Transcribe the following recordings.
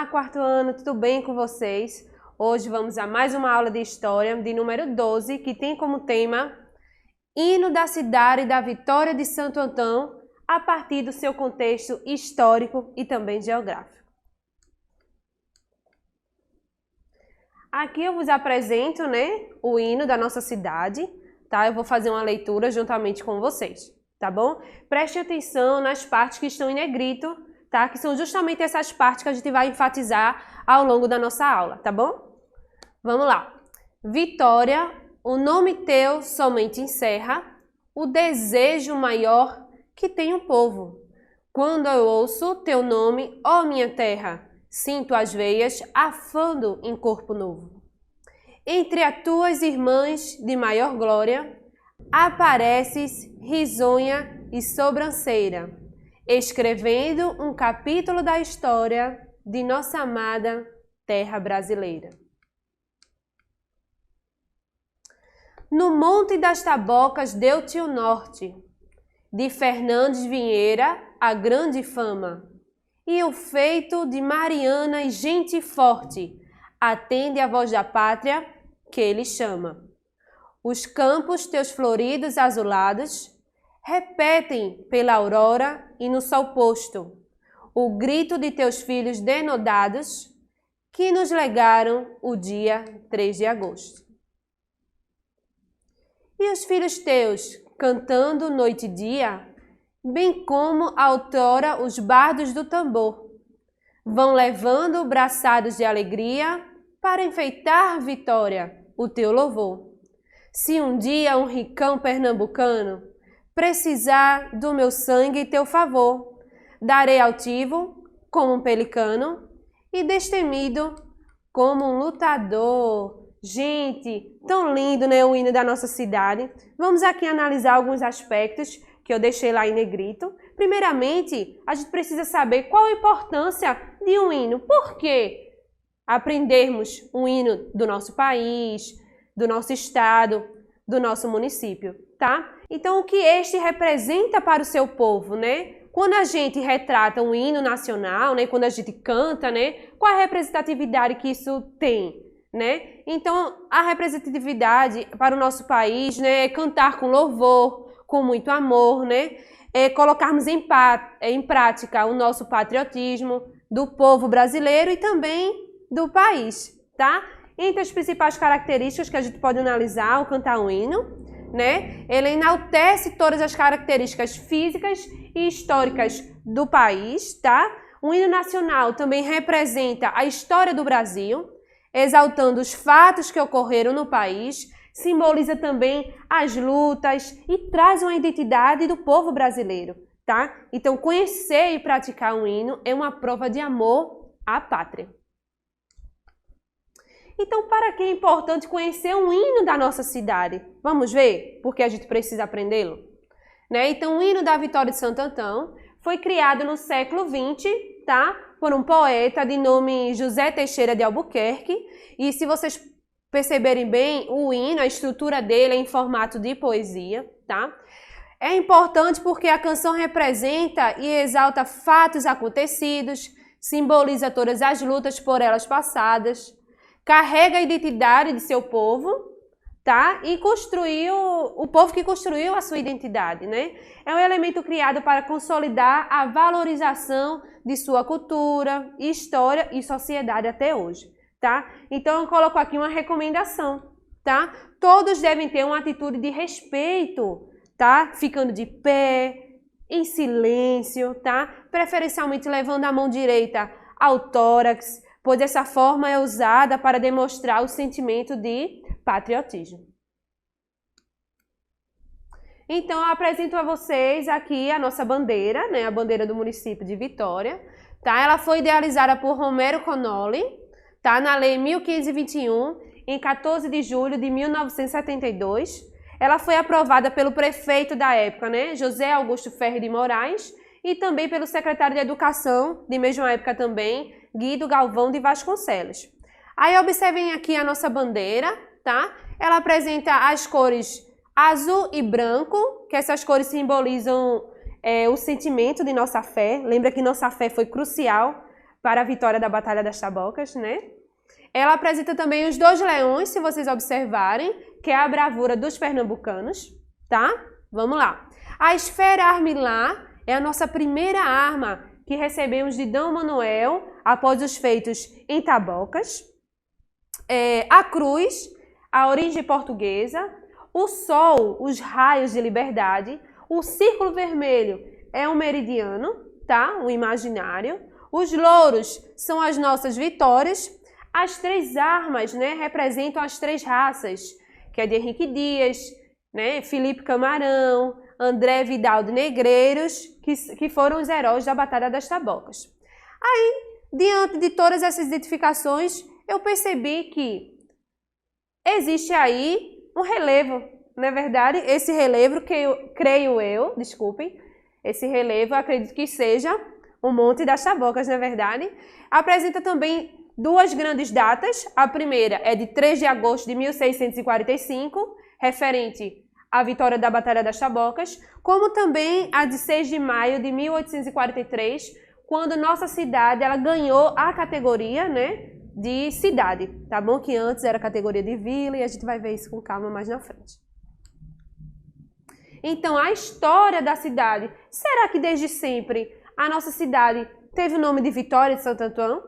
Olá, quarto ano, tudo bem com vocês? Hoje vamos a mais uma aula de História, de número 12, que tem como tema Hino da Cidade da Vitória de Santo Antão, a partir do seu contexto histórico e também geográfico. Aqui eu vos apresento, o hino da nossa cidade, tá? Eu vou fazer uma leitura juntamente com vocês, tá bom? Preste atenção nas partes que estão em negrito, tá? Que são justamente essas partes que a gente vai enfatizar ao longo da nossa aula, tá bom? Vamos lá. Vitória, o nome teu somente encerra o desejo maior que tem o povo. Quando eu ouço teu nome, ó minha terra, sinto as veias afando em corpo novo. Entre as tuas irmãs de maior glória, apareces risonha e sobranceira, escrevendo um capítulo da história de nossa amada terra brasileira. No Monte das Tabocas deu-te o norte, de Fernandes Vieira a grande fama, e o feito de Mariana e gente forte, atende a voz da pátria que ele chama. Os campos teus floridos azulados repetem pela aurora e no sol posto o grito de teus filhos denodados que nos legaram o dia 3 de agosto. E os filhos teus, cantando noite e dia, bem como outrora os bardos do tambor, vão levando braçados de alegria para enfeitar, Vitória, o teu louvor. Se um dia um ricão pernambucano precisar do meu sangue e teu favor, darei altivo como um pelicano e destemido como um lutador. Gente, tão lindo, o hino da nossa cidade. Vamos aqui analisar alguns aspectos que eu deixei lá em negrito. Primeiramente, a gente precisa saber qual a importância de um hino. Por que aprendermos um hino do nosso país, do nosso estado, do nosso município, tá? Então, o que este representa para o seu povo, Quando a gente retrata um hino nacional, quando a gente canta, qual a representatividade que isso tem, Então, a representatividade para o nosso país, é cantar com louvor, com muito amor, É colocarmos em prática o nosso patriotismo do povo brasileiro e também do país, tá? Entre as principais características que a gente pode analisar ao cantar um hino, ele enaltece todas as características físicas e históricas do país, tá? O hino nacional também representa a história do Brasil, exaltando os fatos que ocorreram no país, simboliza também as lutas e traz uma identidade do povo brasileiro, tá? Então, conhecer e praticar um hino é uma prova de amor à pátria. Então, para que é importante conhecer um hino da nossa cidade? Vamos ver? Porque a gente precisa aprendê-lo. Então, o hino da Vitória de Santo Antão foi criado no século XX, tá? Por um poeta de nome José Teixeira de Albuquerque. E se vocês perceberem bem, o hino, a estrutura dele é em formato de poesia, tá? É importante porque a canção representa e exalta fatos acontecidos, simboliza todas as lutas por elas passadas, carrega a identidade de seu povo, tá? E o povo que construiu a sua identidade, É um elemento criado para consolidar a valorização de sua cultura, história e sociedade até hoje, tá? Então, eu coloco aqui uma recomendação, tá? Todos devem ter uma atitude de respeito, tá? Ficando de pé, em silêncio, tá? Preferencialmente levando a mão direita ao tórax, pois dessa forma é usada para demonstrar o sentimento de patriotismo. Então, eu apresento a vocês aqui a nossa bandeira, a bandeira do município de Vitória, tá? Ela foi idealizada por Romero Connolly, tá? Na Lei 1521, em 14 de julho de 1972. Ela foi aprovada pelo prefeito da época, José Augusto Ferreira de Moraes, e também pelo secretário de Educação, de mesma época também, Guido Galvão de Vasconcelos. Aí observem aqui a nossa bandeira, tá? Ela apresenta as cores azul e branco, que essas cores simbolizam o sentimento de nossa fé. Lembra que nossa fé foi crucial para a vitória da Batalha das Tabocas, né? Ela apresenta também os 2 leões, se vocês observarem, que é a bravura dos pernambucanos, tá? Vamos lá. A esfera armilar é a nossa primeira arma que recebemos de D. Manuel após os feitos em Tabocas. A cruz, a origem portuguesa. O sol, os raios de liberdade. O círculo vermelho é um meridiano, tá? O imaginário. Os louros são as nossas vitórias. As 3 armas, né, representam as 3 raças, que é de Henrique Dias, né, Felipe Camarão, André Vidal de Negreiros, que foram os heróis da Batalha das Tabocas. Aí, diante de todas essas identificações, eu percebi que existe aí um relevo, não é verdade? Esse relevo, esse relevo, eu acredito que seja o Monte das Tabocas, não é verdade? Apresenta também 2 grandes datas. A primeira é de 3 de agosto de 1645, referente à vitória da Batalha das Tabocas, como também a de 6 de maio de 1843, quando nossa cidade ela ganhou a categoria, né, de cidade, tá bom? Que antes era categoria de vila e a gente vai ver isso com calma mais na frente. Então, a história da cidade. Será que desde sempre a nossa cidade teve o nome de Vitória de Santo Antão?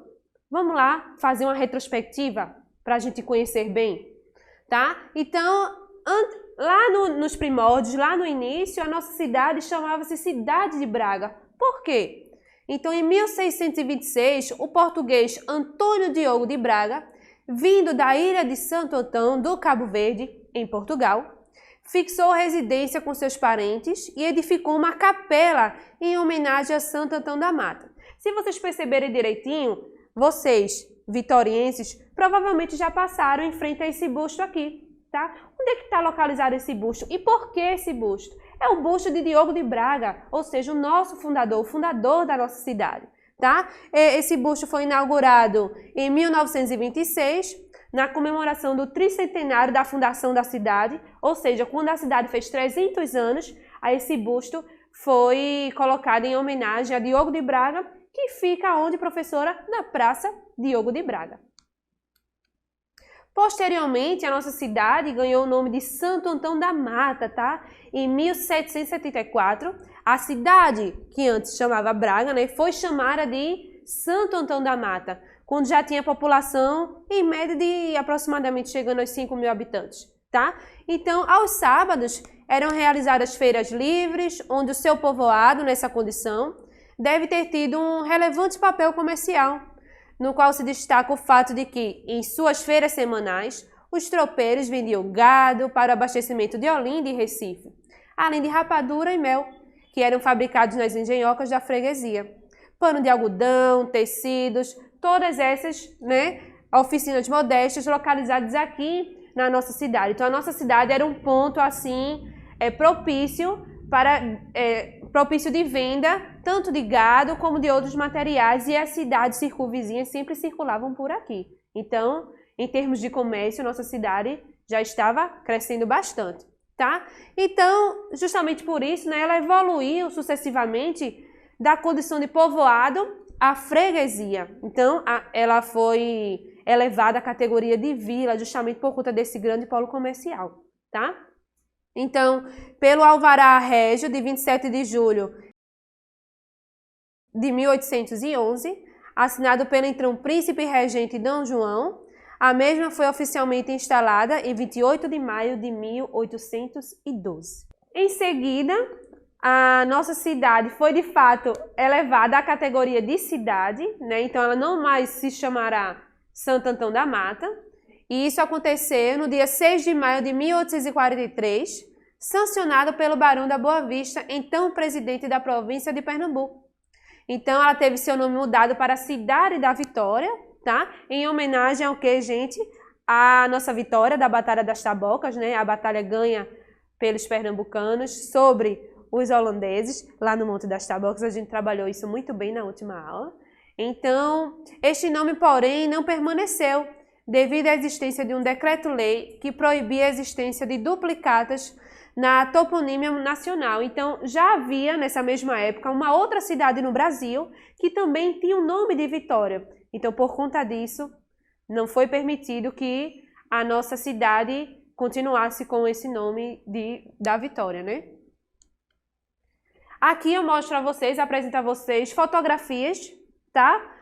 Vamos lá fazer uma retrospectiva para a gente conhecer bem, tá? Então, lá nos primórdios, lá no início, a nossa cidade chamava-se Cidade de Braga. Por quê? Então, em 1626, o português Antônio Diogo de Braga, vindo da ilha de Santo Antão, do Cabo Verde, em Portugal, fixou residência com seus parentes e edificou uma capela em homenagem a Santo Antão da Mata. Se vocês perceberem direitinho, vocês, vitorienses, provavelmente já passaram em frente a esse busto aqui, tá? Onde é que está localizado esse busto? E por que esse busto? É o busto de Diogo de Braga, ou seja, o nosso fundador, o fundador da nossa cidade, tá? Esse busto foi inaugurado em 1926, na comemoração do tricentenário da fundação da cidade, ou seja, quando a cidade fez 300 anos, esse busto foi colocado em homenagem a Diogo de Braga, que fica onde, professora? Na Praça Diogo de Braga. Posteriormente, a nossa cidade ganhou o nome de Santo Antão da Mata, tá? Em 1774, a cidade, que antes chamava Braga, né, foi chamada de Santo Antão da Mata, quando já tinha população em média de aproximadamente chegando aos 5 mil habitantes, tá? Então, aos sábados, eram realizadas feiras livres, onde o seu povoado, nessa condição, deve ter tido um relevante papel comercial, no qual se destaca o fato de que, em suas feiras semanais, os tropeiros vendiam gado para o abastecimento de Olinda e Recife, além de rapadura e mel, que eram fabricados nas engenhocas da freguesia, pano de algodão, tecidos, todas essas, né, oficinas modestas localizadas aqui na nossa cidade. Então, a nossa cidade era um ponto, assim, propício de venda, tanto de gado como de outros materiais, e as cidades circunvizinhas sempre circulavam por aqui. Então, em termos de comércio, nossa cidade já estava crescendo bastante, tá? Então, justamente por isso, né, ela evoluiu sucessivamente da condição de povoado à freguesia. Então, ela foi elevada à categoria de vila, justamente por conta desse grande polo comercial, tá? Então, pelo Alvará Régio, de 27 de julho de 1811, assinado pelo então príncipe regente D. João, a mesma foi oficialmente instalada em 28 de maio de 1812. Em seguida, a nossa cidade foi de fato elevada à categoria de cidade, né? Então ela não mais se chamará Santo Antão da Mata, e isso aconteceu no dia 6 de maio de 1843, sancionado pelo Barão da Boa Vista, então presidente da província de Pernambuco. Então ela teve seu nome mudado para Cidade da Vitória, tá? Em homenagem ao que, gente? A nossa vitória da Batalha das Tabocas, né? A batalha ganha pelos pernambucanos sobre os holandeses, lá no Monte das Tabocas. A gente trabalhou isso muito bem na última aula. Então, este nome, porém, não permaneceu, devido à existência de um decreto-lei que proibia a existência de duplicatas na toponímia nacional. Então, já havia, nessa mesma época, uma outra cidade no Brasil que também tinha o nome de Vitória. Então, por conta disso, não foi permitido que a nossa cidade continuasse com esse nome da Vitória, né? Aqui eu mostro a vocês, apresento a vocês fotografias, tá?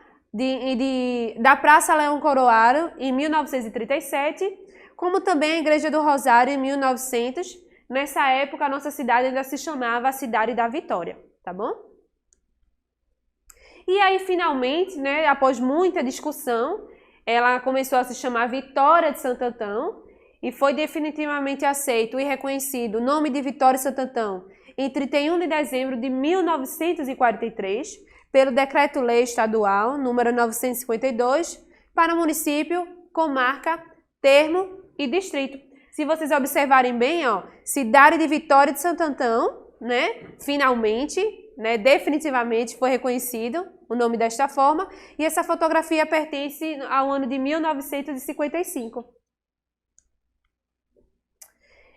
Da Praça Leão Coroaro, em 1937, como também a Igreja do Rosário, em 1900. Nessa época, a nossa cidade ainda se chamava a Cidade da Vitória, tá bom? E aí, finalmente, né, após muita discussão, ela começou a se chamar Vitória de Santo Antão e foi definitivamente aceito e reconhecido o nome de Vitória de Santo Antão em 31 de dezembro de 1943, pelo Decreto-Lei Estadual número 952, para o município, comarca, termo e distrito. Se vocês observarem bem, ó, Cidade de Vitória de Santo Antão, né, finalmente, né, definitivamente foi reconhecido o nome desta forma, e essa fotografia pertence ao ano de 1955.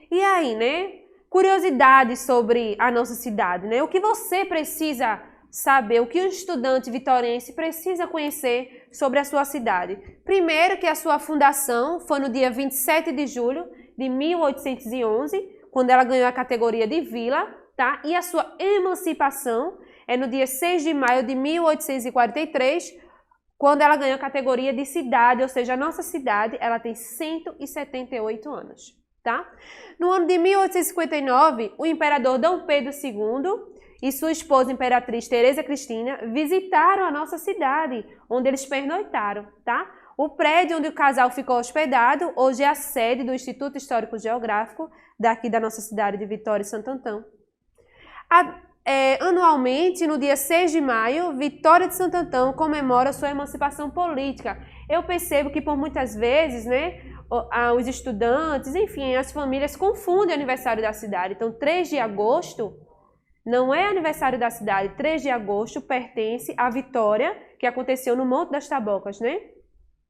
E aí, né? Curiosidades sobre a nossa cidade, né? O que você precisa saber, o que um estudante vitoriense precisa conhecer sobre a sua cidade? Primeiro, que a sua fundação foi no dia 27 de julho de 1811, quando ela ganhou a categoria de vila, tá? E a sua emancipação é no dia 6 de maio de 1843, quando ela ganhou a categoria de cidade, ou seja, a nossa cidade, ela tem 178 anos. Tá? No ano de 1859, o imperador Dom Pedro II e sua esposa imperatriz Teresa Cristina visitaram a nossa cidade, onde eles pernoitaram. Tá? O prédio onde o casal ficou hospedado hoje é a sede do Instituto Histórico Geográfico daqui da nossa cidade de Vitória e Santo Antão. Anualmente, no dia 6 de maio, Vitória de Santo Antão comemora sua emancipação política. Eu percebo que por muitas vezes, né, os estudantes, enfim, as famílias confundem o aniversário da cidade. Então, 3 de agosto não é aniversário da cidade. 3 de agosto pertence à vitória que aconteceu no Monte das Tabocas, né?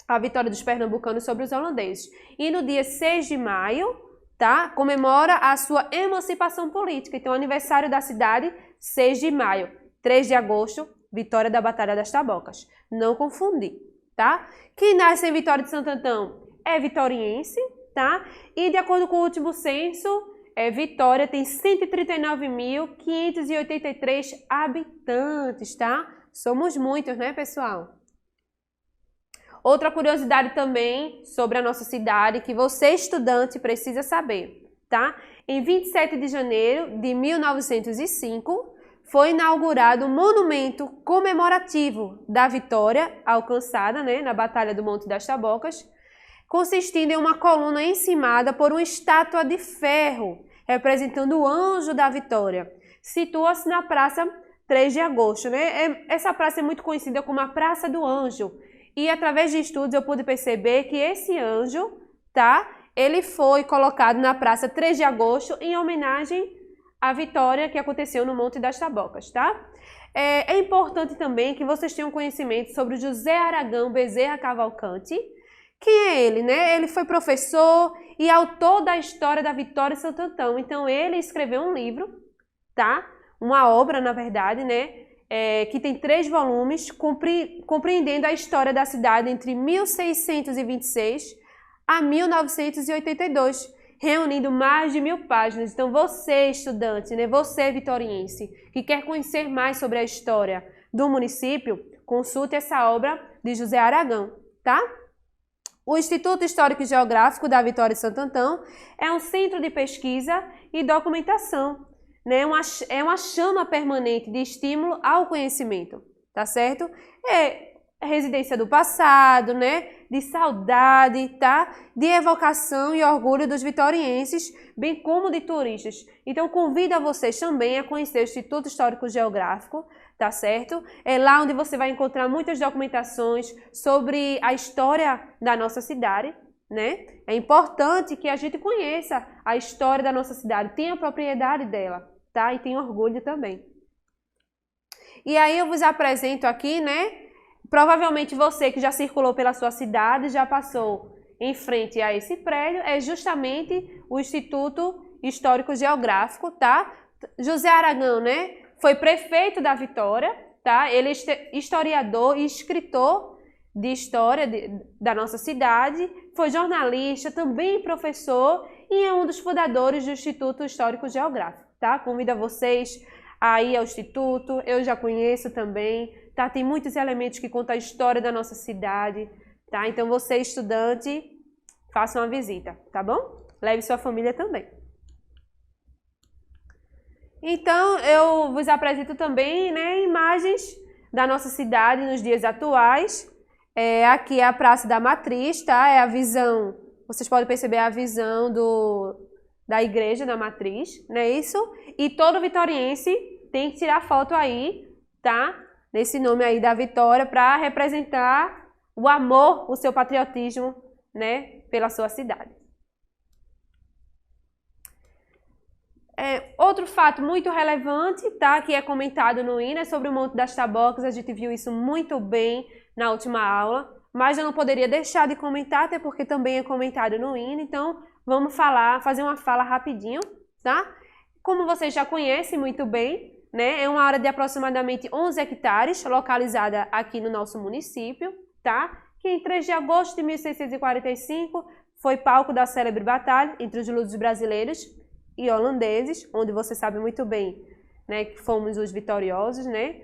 A vitória dos pernambucanos sobre os holandeses. E no dia 6 de maio, tá? Comemora a sua emancipação política. Então, aniversário da cidade, 6 de maio. 3 de agosto, vitória da Batalha das Tabocas. Não confundir, tá? Quem nasce em Vitória de Santo Antão é vitoriense, tá? E de acordo com o último censo, Vitória tem 139.583 habitantes, tá? Somos muitos, né, pessoal? Outra curiosidade também sobre a nossa cidade que você, estudante, precisa saber, tá? Em 27 de janeiro de 1905, foi inaugurado um monumento comemorativo da vitória alcançada, né, na Batalha do Monte das Tabocas, consistindo em uma coluna encimada por uma estátua de ferro, representando o anjo da vitória. Situa-se na Praça 3 de Agosto, né? Essa praça é muito conhecida como a Praça do Anjo. E através de estudos eu pude perceber que esse anjo, tá? Ele foi colocado na Praça 3 de Agosto em homenagem à vitória que aconteceu no Monte das Tabocas, tá? É importante também que vocês tenham conhecimento sobre o José Aragão Bezerra Cavalcante. Quem é ele, né? Ele foi professor e autor da história da Vitória de Santo Antão. Então, ele escreveu um livro, tá? Uma obra, na verdade, né? Que tem 3 volumes, compreendendo a história da cidade entre 1626 a 1982, reunindo mais de 1000 páginas. Então, você, estudante, né? Você, vitoriense, que quer conhecer mais sobre a história do município, consulte essa obra de José Aragão, tá? O Instituto Histórico e Geográfico da Vitória de Santo Antão é um centro de pesquisa e documentação, né? É uma chama permanente de estímulo ao conhecimento, tá certo? É residência do passado, né? De saudade, tá? De evocação e orgulho dos vitorienses, bem como de turistas. Então, convido a vocês também a conhecer o Instituto Histórico e Geográfico, tá certo? É lá onde você vai encontrar muitas documentações sobre a história da nossa cidade, né? É importante que a gente conheça a história da nossa cidade, tenha propriedade dela, tá? E tenha orgulho também. E aí eu vos apresento aqui, né? Provavelmente você que já circulou pela sua cidade, já passou em frente a esse prédio, é justamente o Instituto Histórico-Geográfico, tá? José Aragão, né, foi prefeito da Vitória, tá? Ele é historiador e escritor de história da nossa cidade, foi jornalista, também professor e é um dos fundadores do Instituto Histórico Geográfico, tá? Convido vocês a ir ao Instituto, eu já conheço também, tá? Tem muitos elementos que contam a história da nossa cidade, tá? Então você, estudante, faça uma visita, tá bom? Leve sua família também. Então, eu vos apresento também, né, imagens da nossa cidade nos dias atuais. Aqui é a Praça da Matriz, tá? É a visão, vocês podem perceber a visão da igreja da Matriz, não é isso? E todo vitoriense tem que tirar foto aí, tá? Nesse nome aí da Vitória, para representar o amor, o seu patriotismo, né, pela sua cidade. Outro fato muito relevante, tá, que é comentado no hino, é sobre o Monte das Tabocas. A gente viu isso muito bem na última aula, mas eu não poderia deixar de comentar, até porque também é comentado no hino, então vamos fazer uma fala rapidinho, tá? Como vocês já conhecem muito bem, né, é uma área de aproximadamente 11 hectares, localizada aqui no nosso município, tá? Que em 3 de agosto de 1645 foi palco da célebre batalha entre os lusos brasileiros e holandeses, onde você sabe muito bem, né, que fomos os vitoriosos, né?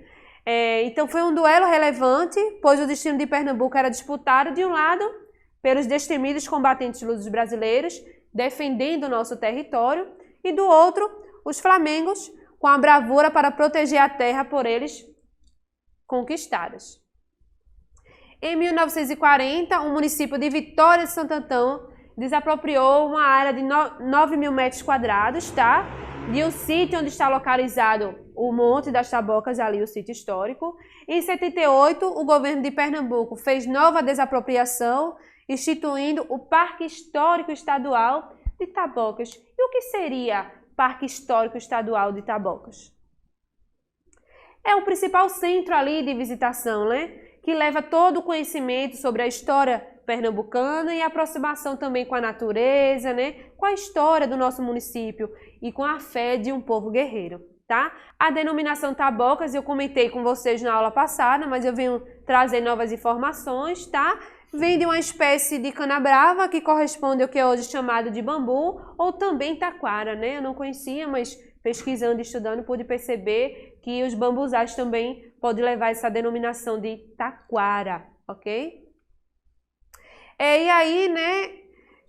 Então foi um duelo relevante, pois o destino de Pernambuco era disputado de um lado pelos destemidos combatentes lusos brasileiros, defendendo o nosso território, e do outro, os flamengos, com a bravura para proteger a terra por eles conquistadas. Em 1940, o município de Vitória de Santo Antão desapropriou uma área de 9.000 metros quadrados, tá? De um sítio onde está localizado o Monte das Tabocas, ali o sítio histórico. Em 78, o governo de Pernambuco fez nova desapropriação, instituindo o Parque Histórico Estadual de Tabocas. E o que seria Parque Histórico Estadual de Tabocas? É o principal centro ali de visitação, né? Que leva todo o conhecimento sobre a história pernambucana e a aproximação também com a natureza, né? Com a história do nosso município e com a fé de um povo guerreiro, tá? A denominação Tabocas eu comentei com vocês na aula passada, mas eu venho trazer novas informações, tá? Vem de uma espécie de canabrava que corresponde ao que é hoje chamado de bambu ou também taquara, né? Eu não conhecia, mas pesquisando e estudando pude perceber que os bambuzais também podem levar essa denominação de taquara, ok? E aí, né,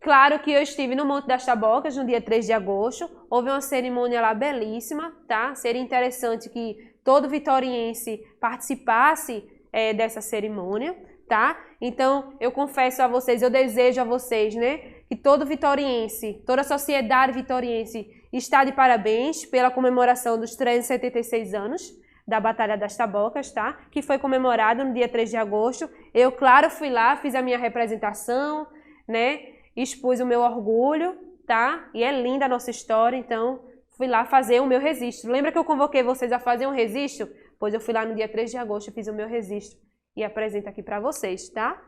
claro que eu estive no Monte das Tabocas no dia 3 de agosto, houve uma cerimônia lá belíssima, tá? Seria interessante que todo vitoriense participasse dessa cerimônia, tá? Então, eu confesso a vocês, eu desejo a vocês, né, que todo vitoriense, toda a sociedade vitoriense está de parabéns pela comemoração dos 376 anos da Batalha das Tabocas, tá? Que foi comemorado no dia 3 de agosto. Eu, claro, fui lá, fiz a minha representação, né? Expus o meu orgulho, tá? E é linda a nossa história, então fui lá fazer o meu registro. Lembra que eu convoquei vocês a fazer um registro? Pois eu fui lá no dia 3 de agosto, fiz o meu registro e apresento aqui para vocês, tá?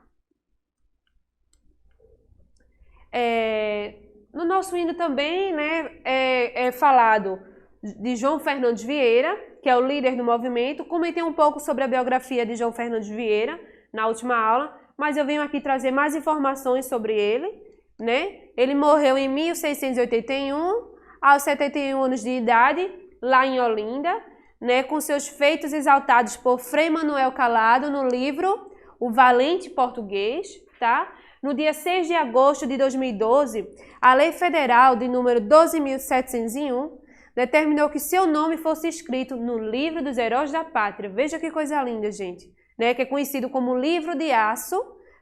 No nosso hino também, né, é falado de João Fernandes Vieira, que é o líder do movimento. Comentei um pouco sobre a biografia de João Fernandes Vieira na última aula, mas eu venho aqui trazer mais informações sobre ele, né? Ele morreu em 1681, aos 71 anos de idade, lá em Olinda, né, com seus feitos exaltados por Frei Manuel Calado no livro O Valente Português, tá? No dia 6 de agosto de 2012, a Lei Federal de número 12.701 determinou que seu nome fosse escrito no Livro dos Heróis da Pátria. Veja que coisa linda, gente, né? Que é conhecido como Livro de Aço,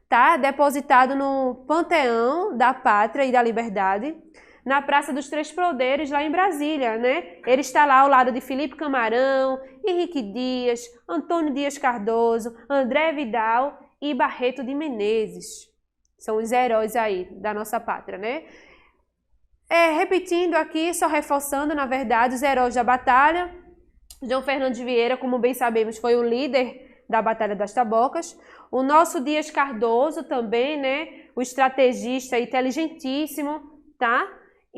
tá? Depositado no Panteão da Pátria e da Liberdade, na Praça dos Três Poderes, lá em Brasília, né? Ele está lá ao lado de Felipe Camarão, Henrique Dias, Antônio Dias Cardoso, André Vidal e Barreto de Menezes. São os heróis aí da nossa pátria, né? Repetindo aqui, só reforçando, na verdade, os heróis da batalha. João Fernandes Vieira, como bem sabemos, foi o líder da Batalha das Tabocas. O nosso Dias Cardoso também, né? O estrategista inteligentíssimo, tá?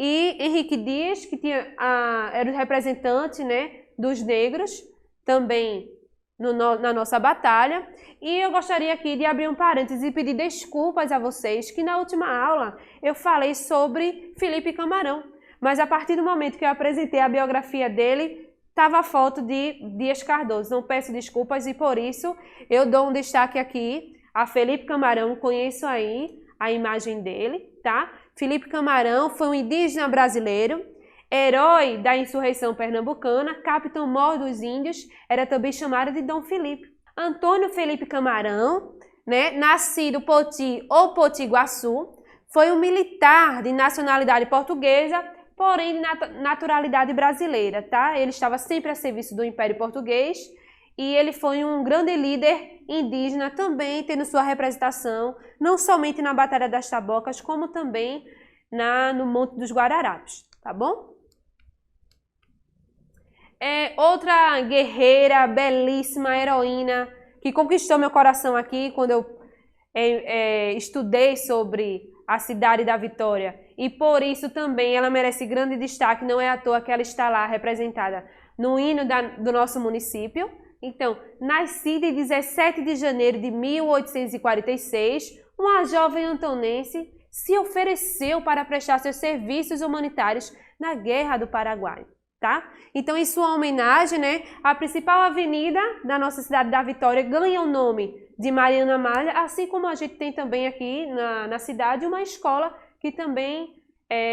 e Henrique Dias, que era o representante, né, dos negros, também na nossa batalha. E eu gostaria aqui de abrir um parênteses e pedir desculpas a vocês, que na última aula eu falei sobre Felipe Camarão, mas a partir do momento que eu apresentei a biografia dele, estava a foto de Dias Cardoso. Então peço desculpas e por isso eu dou um destaque aqui a Felipe Camarão. Conheço aí a imagem dele, tá? Felipe Camarão foi um indígena brasileiro, herói da insurreição pernambucana, capitão-mor dos índios, era também chamado de Dom Felipe. Antônio Felipe Camarão, né, nascido Poti ou Potiguaçu, foi um militar de nacionalidade portuguesa, porém de naturalidade brasileira, tá? Ele estava sempre a serviço do Império Português e ele foi um grande líder indígena, também tendo sua representação não somente na Batalha das Tabocas, como também no Monte dos Guararapes, tá bom? Outra guerreira, belíssima, heroína, que conquistou meu coração aqui quando eu estudei sobre a cidade da Vitória, e por isso também ela merece grande destaque, não é à toa que ela está lá representada no hino do nosso município. Então, nascida em 17 de janeiro de 1846, uma jovem antonense se ofereceu para prestar seus serviços humanitários na Guerra do Paraguai, tá? Então, em sua homenagem, né, a principal avenida da nossa cidade da Vitória ganha o nome de Mariana Malha, assim como a gente tem também aqui na cidade uma escola que também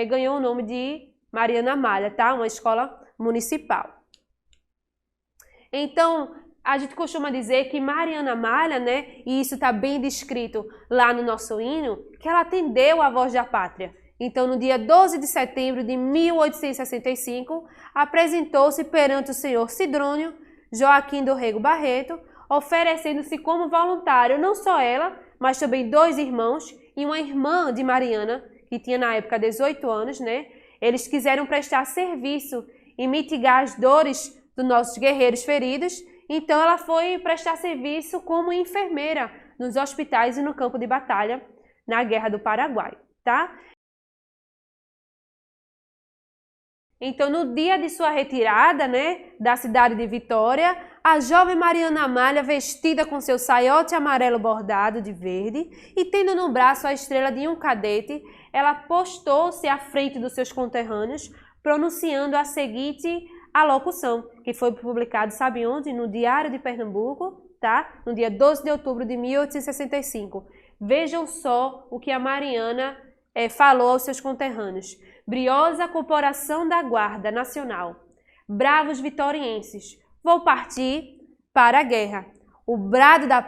ganhou o nome de Mariana Malha, tá? Uma escola municipal. Então, a gente costuma dizer que Mariana Malha, né, e isso está bem descrito lá no nosso hino, que ela atendeu a voz da pátria. Então, no dia 12 de setembro de 1865, apresentou-se perante o senhor Sidrônio Joaquim do Rego Barreto, oferecendo-se como voluntário, não só ela, mas também 2 irmãos e uma irmã de Mariana, que tinha na época 18 anos, né? Eles quiseram prestar serviço e mitigar as dores dos nossos guerreiros feridos, então ela foi prestar serviço como enfermeira nos hospitais e no campo de batalha na Guerra do Paraguai, tá? Então, no dia de sua retirada, né, da cidade de Vitória, a jovem Mariana Malha, vestida com seu saiote amarelo bordado de verde e tendo no braço a estrela de um cadete, ela postou-se à frente dos seus conterrâneos, pronunciando a seguinte alocução, que foi publicado, sabe onde? No Diário de Pernambuco, tá? No dia 12 de outubro de 1865. Vejam só o que a Mariana falou aos seus conterrâneos. Briosa corporação da Guarda Nacional, bravos vitorienses, vou partir para a guerra. O brado da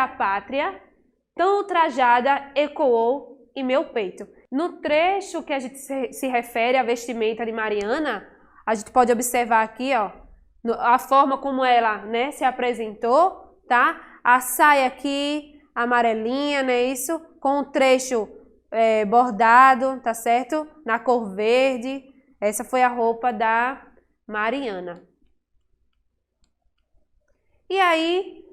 pátria, tão ultrajada, ecoou em meu peito. No trecho que a gente se refere à vestimenta de Mariana, a gente pode observar aqui, ó, a forma como ela, né, se apresentou, tá? A saia aqui, amarelinha, né, isso, com o trecho bordado, tá certo? Na cor verde. Essa foi a roupa da Mariana. E aí,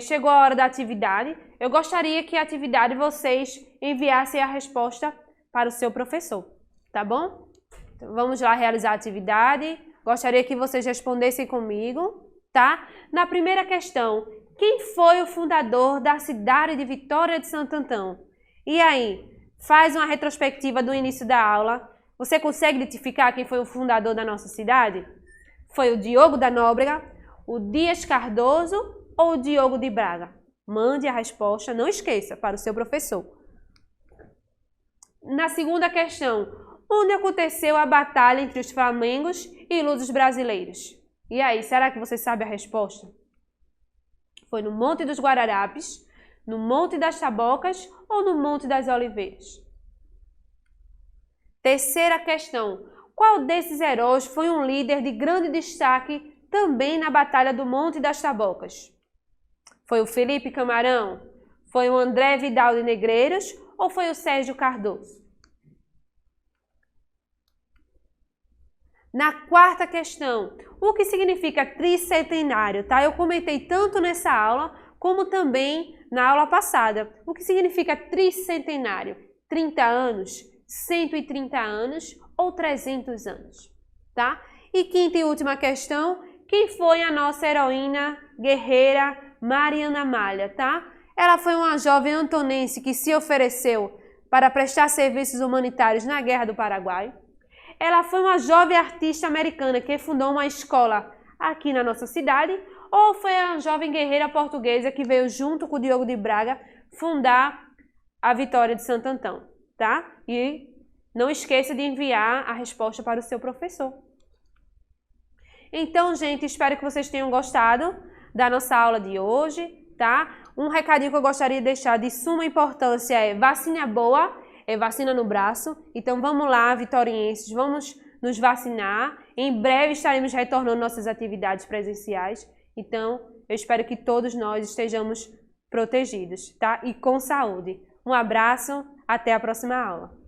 chegou a hora da atividade. Eu gostaria que a atividade vocês enviassem a resposta para o seu professor, tá bom? Então, vamos lá realizar a atividade. Gostaria que vocês respondessem comigo, tá? Na primeira questão, quem foi o fundador da cidade de Vitória de Santo Antão? E aí, faz uma retrospectiva do início da aula. Você consegue identificar quem foi o fundador da nossa cidade? Foi o Diogo da Nóbrega, o Dias Cardoso ou o Diogo de Braga? Mande a resposta, não esqueça, para o seu professor. Na segunda questão, onde aconteceu a batalha entre os flamengos e lusos brasileiros? E aí, será que você sabe a resposta? Foi no Monte dos Guararapes, no Monte das Tabocas ou no Monte das Oliveiras? Terceira questão. Qual desses heróis foi um líder de grande destaque também na Batalha do Monte das Tabocas? Foi o Felipe Camarão? Foi o André Vidal de Negreiros ou foi o Sérgio Cardoso? Na quarta questão, o que significa tricentenário? Tá? Eu comentei tanto nessa aula como também na aula passada. O que significa tricentenário? 30 anos, 130 anos ou 300 anos, tá? E quinta e última questão, quem foi a nossa heroína guerreira Mariana Malha, tá? Ela foi uma jovem antonense que se ofereceu para prestar serviços humanitários na Guerra do Paraguai. Ela foi uma jovem artista americana que fundou uma escola aqui na nossa cidade, ou foi a jovem guerreira portuguesa que veio junto com o Diogo de Braga fundar a Vitória de Santo Antão, tá? E não esqueça de enviar a resposta para o seu professor. Então, gente, espero que vocês tenham gostado da nossa aula de hoje, tá? Um recadinho que eu gostaria de deixar de suma importância é vacina boa, é vacina no braço. Então, vamos lá, vitorienses, vamos nos vacinar. Em breve estaremos retornando nossas atividades presenciais. Então, eu espero que todos nós estejamos protegidos, tá? E com saúde. Um abraço, até a próxima aula.